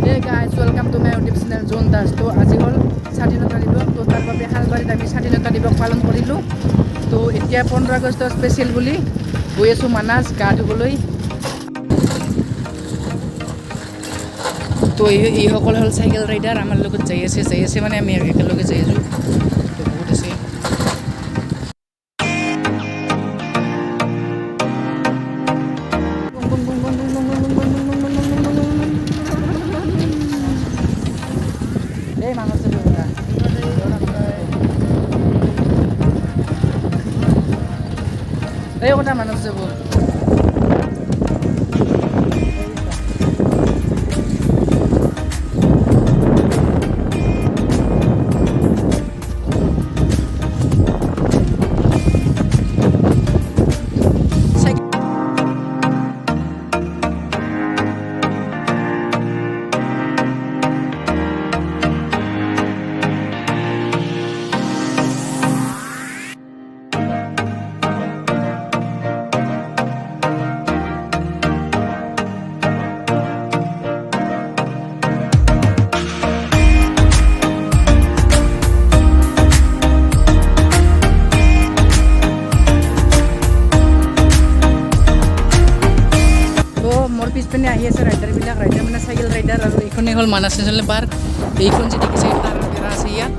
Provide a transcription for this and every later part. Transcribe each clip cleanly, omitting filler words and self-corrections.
Hey guys, welcome to my YouTube channel Zone Das. তো আজি হল স্বাধীনতা দিৱস। তো তাৰ বাবে হালবাৰীত আমি স্বাধীনতা দিৱস পালন কৰিলোঁ। তো এতিয়া 15 আগষ্টৰ স্পেচিয়েল বুলি গৈ আছোঁ মানাছ গা ধুবলৈ। তো এইসকল হ'ল চাইকেল ৰাইডাৰ, আমাৰ লগত যাই আছে মানে আমি একেলগে যাই আছোঁ। তো বহুত আছে। এই মানুহ এই কথা মানুহ যাব। পিছপিনে আহি আছে ৰাইডাৰবিলাক, ৰাইডাৰ মানে চাইকেল ৰাইডাৰ। আৰু এইখনেই হ'ল মানাছ নেশ্যনেল পাৰ্ক। এইখন যে দেখিছে তাৰ বেৰা আছে ইয়াত।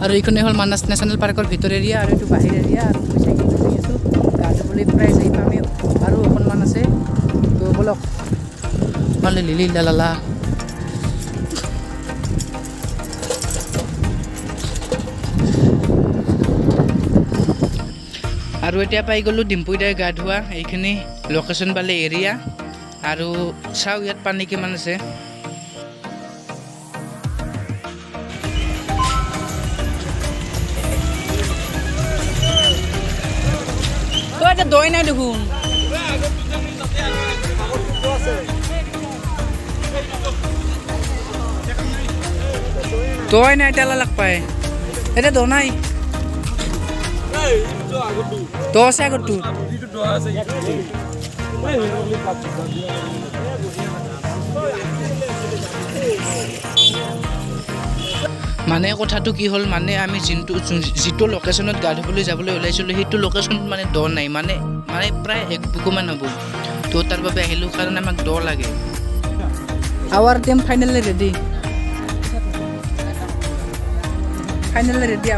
আৰু এইখনেই হ'ল মানাছ নেশ্যনেল পাৰ্কৰ ভিতৰ এৰিয়া, আৰু এইটো বাহিৰ এৰিয়া। আৰু মই চাইকেল যাই আছোঁ গা ধুবলৈ, প্ৰায় যাই পামেই আৰু অকণমান আছে। তো বলক মানে লিলি লালা। আৰু এতিয়া পাই গ'লোঁ ডিম্পুইদাই গা ধোৱা এইখিনি লোকেশ্যন পালে এৰিয়া। আৰু চাওঁ ইয়াত পানী কিমান আছে। এতিয়া দৈ নাই দেখোন। দৈ নাই, তেলা লাগ পায়। এতিয়া দৈ নাই, দহ আছে আগতো। মানে কথাটো কি হ'ল, মানে আমি যিটো লোকেশ্যনত গা ধুবলৈ যাবলৈ ওলাইছিলোঁ সেইটো লোকেশ্যনত মানে দ নাই, মানে প্ৰায় 1 বুকুমান হ'ব। তো তাৰ বাবে আহিলোঁ, কাৰণ আমাক দ লাগে। Our team finally ready,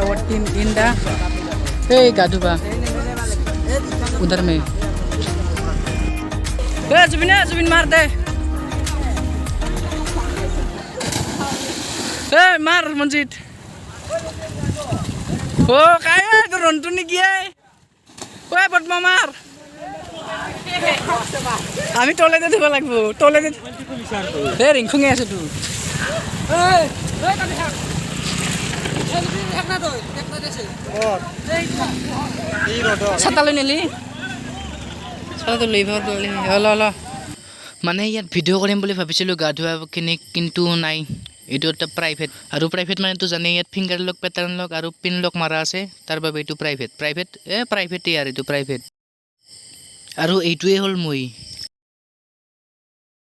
our team in the এই গা ধুবা উধৰ মে। জুবিন মাৰ দে, মাৰ মনজিত। কাই তোৰ ৰনটো নেকি? পদ্ম মাৰ। আমি তলেতে ধুব লাগিব, তলেতে ৰিংখুঙে আছে তোৰ। ছাতালৈ নিলি মানে ইয়াত ভিডিঅ' কৰিম বুলি ভাবিছিলোঁ গা ধোৱাখিনি, কিন্তু নাই। এইটো এটা প্ৰাইভেট, আৰু প্ৰাইভেট মানেতো জানেই ইয়াত ফিংগাৰ লক, পেটাৰ্ণ লক আৰু পিন লক মাৰা আছে। তাৰ বাবে এইটো প্ৰাইভেটেই আৰু এইটো প্ৰাইভেট। আৰু এইটোৱে হ'ল মই।